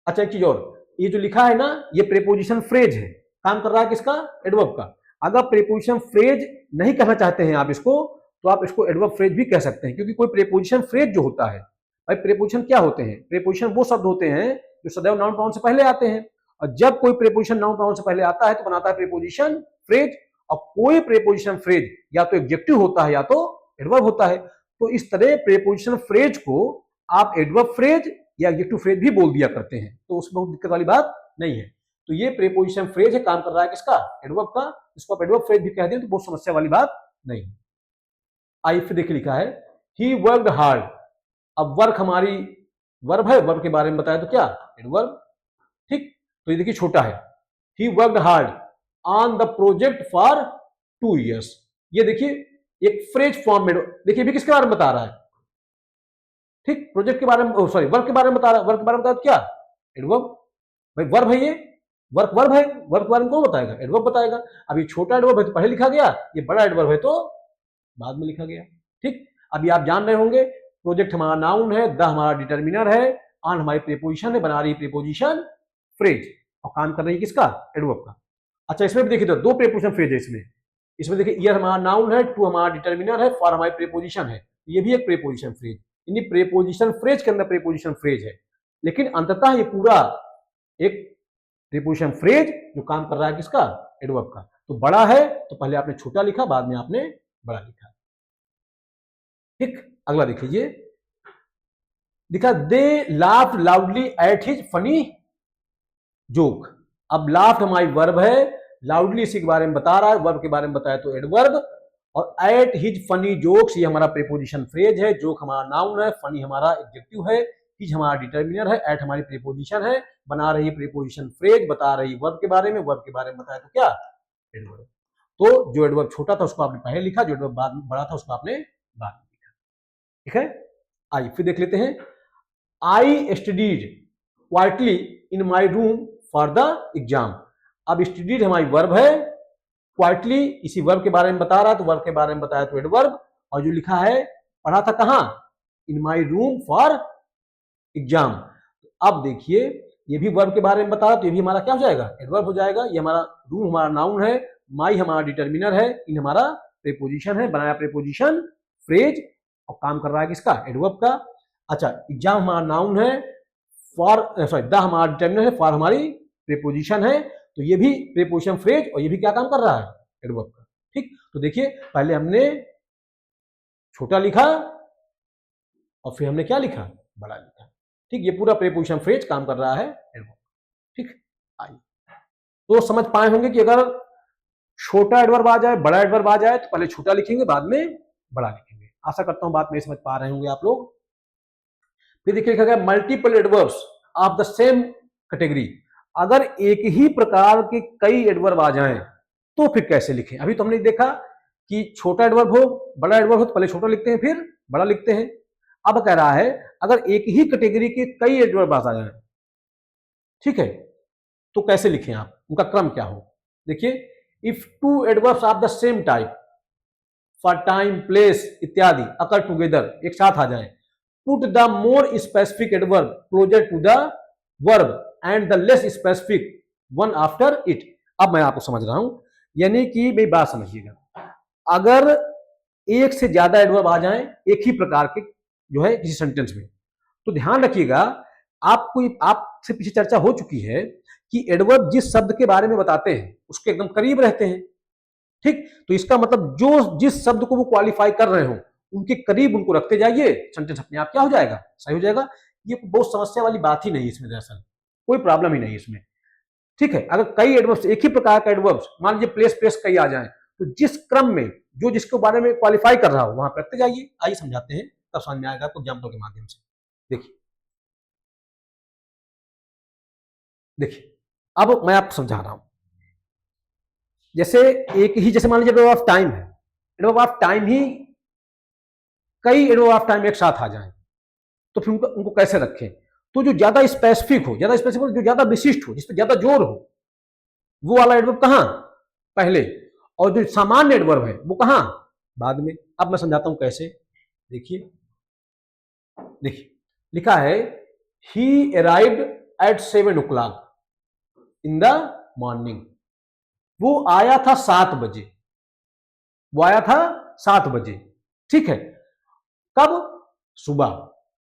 अच्छा एक चीज और, ये जो लिखा है ना ये प्रीपोजिशन फ्रेज है, काम कर रहा है किसका, एडवर्ब का। अगर प्रीपोजिशन फ्रेज नहीं कहना चाहते हैं आप इसको तो आप इसको एडवर्ब फ्रेज भी कह सकते हैं, क्योंकि कोई प्रीपोजिशन फ्रेज जो होता है, भाई प्रीपोजिशन क्या होते हैं, प्रीपोजिशन वो शब्द होते हैं जो सदैव नाउन प्रोनाउन से पहले आते हैं, और जब कोई प्रीपोजिशन नाउन प्रोनाउन से पहले आता है तो बनाता है प्रीपोजिशन फ्रेज, और कोई प्रीपोजिशन फ्रेज या तो एडजेक्टिव होता है या तो एडवर्ब होता है। तो इस तरह प्रीपोजिशन फ्रेज को आप एडवर्ब फ्रेज या एडजेक्टिव फ्रेज भी बोल दिया करते हैं, तो उसमें बहुत दिक्कत वाली बात नहीं है। तो ये प्रीपोजिशन फ्रेज है, काम कर रहा है किसका, एडवर्ब का, इसको आप एडवर्ब फ्रेज भी कह दें तो बहुत समस्या वाली बात नहीं है। आई फिर देखिए लिखा है ही वर्कड हार्ड। अब वर्क हमारी वर्ब है, वर्ब के बारे में बताया तो क्या एडवर्ब। ठीक, तो ये देखिए छोटा है, he worked hard on the project for 2 years। ये देखिए एक फ्रेज फॉर्म में, देखिए भी किसके बारे में बता रहा है, ठीक प्रोजेक्ट के बारे में, सॉरी वर्क के बारे में बता रहा है, वर्क के बारे में बताया तो क्या एडवर्ब, भाई वर्ब है ये, वर्क वर्ब है, वर्क के बारे में कौन बताएगा, एडवर्ब बताएगा। अब ये छोटा एडवर्ब है तो पहले लिखा गया, ये बड़ा एडवर्ब है तो बाद में लिखा गया। ठीक, अभी आप जान रहे होंगे प्रोजेक्ट हमारा नाउन है, द हमारा डिटर्मिनर है, ऑन हमारी प्रीपोजिशन है, बना रही प्रीपोजिशन फ्रेज, और काम कर रही है किसका, एडवर्ब का। अच्छा इसमें भी देखिए तो 2 प्रीपोजिशन फ्रेज है इसमें, इसमें देखिए ईयर हमारा नाउन है, टू हमारा डिटर्मिनर है, फॉर हमारी प्रीपोजिशन है, ये भी एक प्रीपोजिशन फ्रेज, यानी प्रीपोजिशन फ्रेज के अंदर प्रीपोजिशन फ्रेज है, लेकिन अंततः ये पूरा एक प्रीपोजिशन फ्रेज जो काम कर रहा है किसका, एडवर्ब का। तो बड़ा है तो पहले आपने छोटा लिखा, बाद में आपने बड़ा लिखा। ठीक, अगला देखिए दिखा दे laughed loudly at his funny joke. अब लाफ्ड हमारी वर्ब है, लाउडली इसी के बारे में बता रहा है, वर्ब के बारे में बताया तो एडवर्ब, और एट हिज फनी जोक्स ये हमारा प्रीपोजिशन फ्रेज है, जोक हमारा नाउन है, फनी हमारा एडजेक्टिव है, हिज हमारा डिटर्मिनर है, एट हमारी प्रीपोजिशन है, बना रही प्रीपोजिशन फ्रेज, बता रही वर्ब के बारे में, वर्ब के बारे में बताया तो क्या एडवर्ब। तो जो एडवर्ब छोटा था उसको आपने पहले लिखा, जो एडवर्ब बाद बड़ा था उसको आपने बाद में लिखा। ठीक है, आइए फिर देख लेते हैं, I studied quietly in my room for the exam. अब स्टडीड हमारी वर्ब है, क्वाइटली इसी वर्ब के बारे में बता रहा है तो वर्ब के बारे में बताया तो एडवर्ब, और जो लिखा है पढ़ा था कहां, इन माई रूम फॉर एग्जाम। अब देखिए ये भी वर्ब के बारे में बता रहा तो ये भी हमारा क्या हो जाएगा, एडवर्ब हो जाएगा। ये हमारा रूम हमारा नाउन है, माई हमारा डिटर्मिनर है, इन हमारा प्रीपोजिशन है, बनाया प्रीपोजिशन फ्रेज, और काम कर रहा है किसका, एडवर्ब का। अच्छा एग्जाम हमारा नाउन है, फॉर सॉरी द हमारा डिटर्मिनर है, फॉर हमारी प्रीपोजिशन है, तो ये भी प्रीपोजिशन फ्रेज और ये भी क्या काम कर रहा है, एडवर्ब का। ठीक, तो देखिए पहले हमने छोटा लिखा और फिर हमने क्या लिखा, बड़ा लिखा। ठीक, ये पूरा प्रीपोजिशन फ्रेज काम कर रहा है एडवर्ब। ठीक, आइए तो समझ पाए होंगे कि अगर छोटा एडवर्ब आ जाए, बड़ा एडवर्ब आ जाए तो पहले छोटा लिखेंगे, बाद में बड़ा लिखेंगे। आशा करता हूं बात मेरी समझ पा रहे होंगे आप लोग। फिर देखिए लिखा गया multiple adverbs of the same category. अगर एक ही प्रकार के कई एडवर्ब आ जाएं तो फिर कैसे लिखें। अभी तो हमने देखा कि छोटा एडवर्ब हो, बड़ा एडवर्ब हो तो पहले छोटा लिखते हैं फिर बड़ा लिखते हैं। अब कह रहा है अगर एक ही कैटेगरी के कई एडवर्ब आ जाएं, ठीक है, तो कैसे लिखें आप, उनका क्रम क्या हो। देखिए, if two adverbs of the same type for time, place इत्यादि अकर टुगेदर, एक साथ आ जाएं, put the more specific adverb closer to the verb and the less specific one after it. अब मैं आपको समझ रहा हूं, यानी कि मेरी बात समझिएगा, अगर एक से ज्यादा एडवर्ब आ जाएं एक ही प्रकार के जो है किसी सेंटेंस में, तो ध्यान रखिएगा, आपको आपसे पीछे चर्चा हो चुकी है कि एडवर्ब जिस शब्द के बारे में बताते हैं उसके एकदम करीब रहते हैं, ठीक। तो इसका मतलब जो जिस शब्द को वो क्वालिफाई कर रहे हो उनके करीब उनको रखते जाइए, सेंटेंस अपने आप क्या हो जाएगा, सही हो जाएगा। ये बहुत समस्या वाली बात ही नहीं है इसमें, दरअसल कोई प्रॉब्लम ही नहीं है इसमें, ठीक है। अगर कई एडवर्ब्स, एक ही प्रकार का एडवर्ब्स, मान लीजिए प्लेस प्लेस कई आ जाए, तो जिस क्रम में जो जिसके बारे में क्वालिफाई कर रहा हो वहां पर रखते जाइए। आइए समझाते हैं, तब समझ में आएगा आपको एग्जाम्पल के माध्यम से। देखिए देखिए, अब मैं आपको समझा रहा हूं, जैसे एक ही, जैसे मान लीजिए एडवर्ब ऑफ टाइम है, एडवर्ब ऑफ टाइम ही कई एडवर्ब ऑफ टाइम एक साथ आ जाए, तो फिर उनको कैसे रखें। तो जो ज्यादा स्पेसिफिक हो, जो ज्यादा विशिष्ट हो, जिस पर ज्यादा जोर हो, वो वाला एडवर्ब कहां, पहले, और जो सामान्य एडवर्ब है वो कहां, बाद में। अब मैं समझाता हूं कैसे। देखिए देखिए, लिखा है ही arrived at 7 o'clock in the morning. वो आया था 7 बजे, वो आया था 7 बजे, ठीक है। कब, सुबह।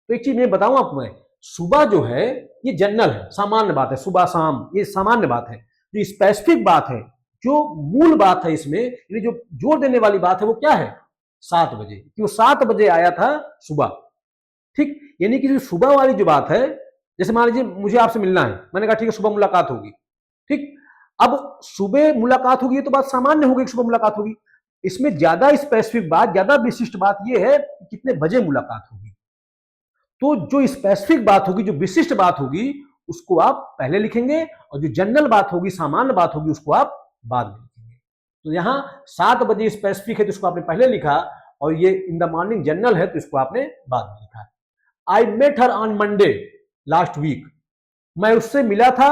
तो एक चीज मैं बताऊं आपको, मैं सुबह जो है ये जनरल है, सामान्य बात है, सुबह शाम ये सामान्य बात है। जो स्पेसिफिक बात है, जो मूल बात है इसमें, यानी जो जोर देने वाली बात है, वो क्या है, 7 बजे, कि वो 7 बजे आया था सुबह, ठीक। यानी कि जो सुबह वाली जो बात है, जैसे मान लीजिए मुझे आपसे मिलना है, मैंने कहा ठीक है सुबह मुलाकात होगी, ठीक। अब सुबह मुलाकात होगी, ये तो बात सामान्य होगी कि सुबह मुलाकात होगी। इसमें ज्यादा स्पेसिफिक बात, ज्यादा विशिष्ट बात यह है कि कितने बजे मुलाकात होगी। तो जो स्पेसिफिक बात होगी, जो विशिष्ट बात होगी, उसको आप पहले लिखेंगे, और जो जनरल बात होगी, सामान्य बात होगी, उसको आप बाद में लिखेंगे। तो यहां 7 बजे स्पेसिफिक है तो इसको आपने पहले लिखा, और ये इन द मॉर्निंग जनरल है तो इसको आपने बाद में लिखा। I met her on Monday last week. मैं उससे मिला था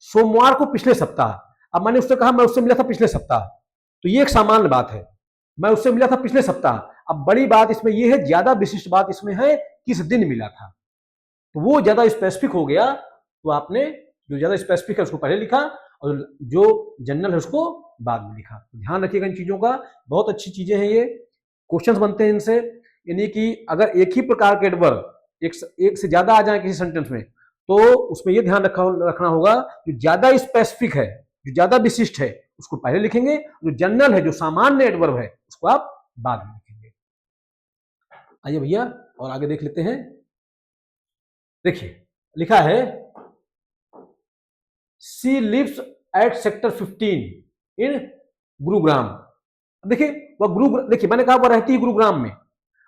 सोमवार को पिछले सप्ताह। अब मैंने उससे कहा मैं उससे मिला था पिछले सप्ताह, तो ये एक सामान्य बात है, मैं उससे मिला था पिछले सप्ताह। अब बड़ी बात इसमें यह है, ज्यादा विशिष्ट बात इसमें है किस दिन मिला था, तो वो ज्यादा स्पेसिफिक हो गया, तो आपने जो ज्यादा स्पेसिफिक है उसको पहले लिखा, और जो जनरल है उसको बाद में लिखा। ध्यान रखिएगा इन चीजों का, बहुत अच्छी चीजें हैं ये, क्वेश्चंस बनते हैं इनसे। यानी कि अगर एक ही प्रकार के एडवर्ब एक से ज्यादा आ जाए किसी सेंटेंस में, तो उसमें यह ध्यान रखना होगा, जो ज्यादा स्पेसिफिक है, जो ज्यादा विशिष्ट है, उसको पहले लिखेंगे, जो जनरल है, जो सामान्य एडवर्ब है, उसको आप बाद में लिखेंगे। आइए भैया और आगे देख लेते हैं। देखिए लिखा है सी लिव्स एट सेक्टर 15 इन गुरुग्राम। देखिए देखिए मैंने कहा वो रहती है गुरुग्राम में।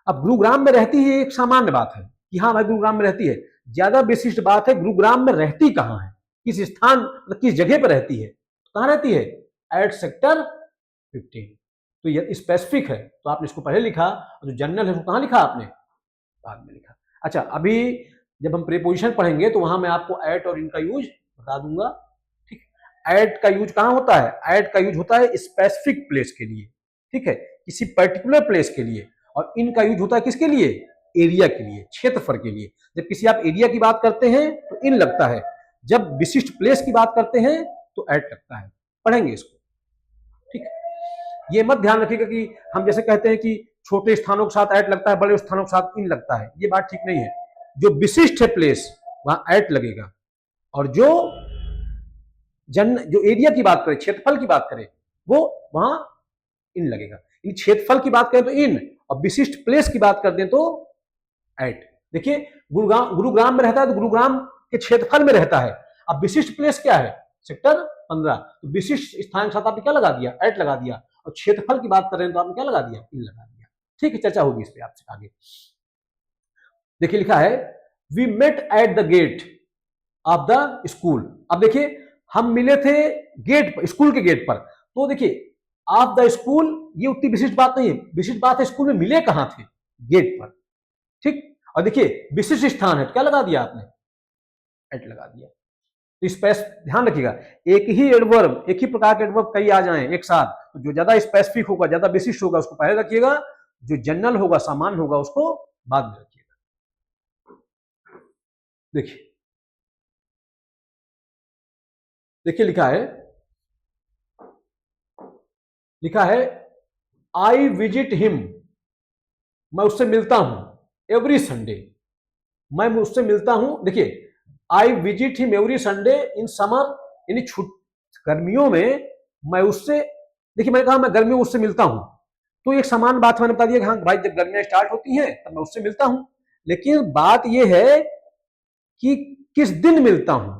अब गुरुग्राम में रहती है एक सामान्य बात है कि हाँ भाई गुरुग्राम में रहती है, ज्यादा विशिष्ट बात है गुरुग्राम में रहती कहां है, किस स्थान, किस जगह पर रहती है, कहां रहती है, एट सेक्टर 15। तो ये स्पेसिफिक है तो आपने इसको पहले लिखा, और जो जनरल है वो कहां लिखा आपने, बाद में लिखा। अच्छा, अभी जब हम प्रीपोजिशन पढ़ेंगे तो वहां मैं आपको एट और इनका यूज बता दूंगा, ठीक। एट का यूज कहां होता है, एट का यूज होता है स्पेसिफिक प्लेस के लिए, ठीक है, किसी पर्टिकुलर प्लेस के लिए। और इनका यूज होता है किसके लिए, एरिया के लिए, क्षेत्रफल के लिए। जब किसी आप एरिया की बात करते हैं तो इन लगता है, जब विशिष्ट प्लेस की बात करते हैं तो एट लगता है। पढ़ेंगे इसको, ठीक। ये मत ध्यान रखिएगा कि हम जैसे कहते हैं कि छोटे स्थानों के साथ एट लगता है, बड़े स्थानों के साथ इन लगता है, ये बात ठीक नहीं है। जो विशिष्ट है प्लेस वहां एट लगेगा, और जो एरिया की बात करें, क्षेत्रफल की बात करें, वो वहां इन लगेगा। इन क्षेत्रफल की बात करें तो इन, और विशिष्ट प्लेस की बात करते हैं तो एट। देखिए गुरुग्राम में रहता है तो गुरुग्राम के क्षेत्रफल में रहता है। अब विशिष्ट प्लेस क्या है, सेक्टर 15। तो विशिष्ट स्थान के साथ आपने क्या लगा दिया, एट लगा दिया, और क्षेत्रफल की बात कर रहे हैं तो आपने क्या लगा दिया, इन लगा दिया। ठीक है, चर्चा होगी इस पे आपसे आगे। देखिए लिखा है we met at the gate of the school. अब देखिए हम मिले थे गेट पर, स्कूल के गेट पर। तो देखिए ऑफ द स्कूल ये उतनी विशिष्ट बात नहीं है, विशिष्ट बात है स्कूल में मिले कहां थे, गेट पर। ठीक, और देखिए विशिष्ट स्थान है तो क्या लगा दिया आपने, एट लगा दिया। तो स्पेस ध्यान रखिएगा, एक ही एडवर्ब, एक ही प्रकार के एडवर्ब कई आ जाएं एक साथ, तो जो ज्यादा स्पेसिफिक होगा, ज्यादा विशिष्ट होगा उसको पहले रखिएगा, जो जनरल होगा, सामान्य होगा, उसको बाद में रखिएगा। देखिए देखिए लिखा है आई विजिट हिम, मैं उससे मिलता हूं एवरी संडे, मैं उससे मिलता हूं। देखिए I visit him every Sunday in summer, यानी गर्मियों में मैं उससे, देखिए मैंने कहा मैं गर्मियों में उससे मिलता हूं, तो एक समान बात मैंने बता दिया कि हाँ भाई जब गर्मियां स्टार्ट होती हैं तब मैं उससे मिलता हूं, लेकिन बात यह है कि किस दिन मिलता हूं।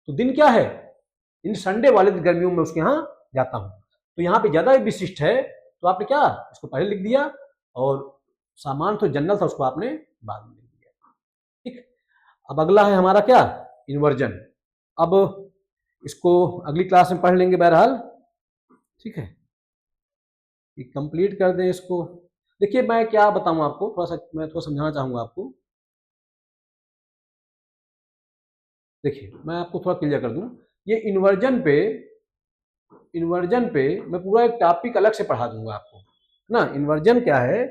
तो दिन क्या है, इन संडे वाले दिन गर्मियों में उसके यहां जाता हूं। तो यहां पे ज्यादा विशिष्ट है तो आपने क्या इसको पहले लिख दिया, और सामान तो जनरल था उसको आपने बाद में लिख दिया। ठीक, अब अगला है हमारा क्या, इन्वर्जन। अब इसको अगली क्लास में पढ़ लेंगे बहरहाल। ठीक है, कंप्लीट कर दें इसको। देखिए मैं क्या बताऊं आपको, मैं थोड़ा समझाना चाहूंगा आपको। देखिए मैं आपको थोड़ा क्लियर कर दूं, ये इन्वर्जन पे मैं पूरा एक टॉपिक अलग से पढ़ा दूंगा आपको ना। इन्वर्जन क्या है,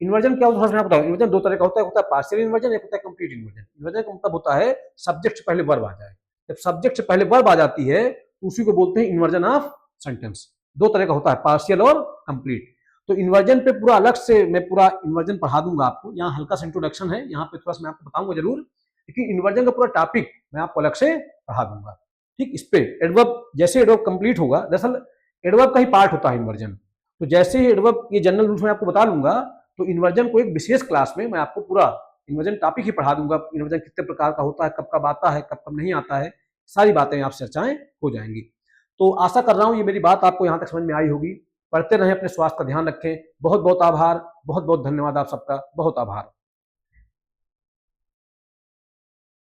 इन्वर्जन क्या होता है मैं बताऊं। इन्वर्जन दो तरह का होता है पार्शियल इन्वर्जन, एक होता है कंप्लीट इन्वर्जन। इन्वर्जन का मतलब होता है सब्जेक्ट से पहले वर्ब आ जाए, जब सब्जेक्ट से पहले वर्ब आ जाती है तो उसी को बोलते हैं इन्वर्जन ऑफ सेंटेंस। दो तरह का होता है, पार्शियल और कंप्लीट। तो इन्वर्जन पे पूरा अलग से मैं पूरा इन्वर्जन पढ़ा दूंगा आपको। यहाँ हल्का सा इंट्रोडक्शन है, यहाँ पे थोड़ा सा मैं आपको बताऊंगा जरूर, लेकिन इन्वर्जन का पूरा टॉपिक मैं आपको अलग से पढ़ा दूंगा। ठीक, इस पे एडवर्ब, जैसे एडवर्ब कंप्लीट होगा, दरअसल एडवर्ब का ही पार्ट होता है इन्वर्जन, तो जैसे ही एडवर्ब ये जनरल रूल्स में आपको बता लूंगा, तो इन्वर्जन को एक विशेष क्लास में मैं आपको पूरा इन्वर्जन टॉपिक ही पढ़ा दूंगा। इन्वर्जन कितने प्रकार का होता है, कब कब आता है, कब कब नहीं आता है, सारी बातें आपसे चर्चाएं हो जाएंगी। तो आशा कर रहा हूं ये मेरी बात आपको यहां तक समझ में आई होगी। पढ़ते रहें, अपने स्वास्थ्य का ध्यान रखें। बहुत बहुत आभार, बहुत बहुत धन्यवाद आप सबका, बहुत आभार।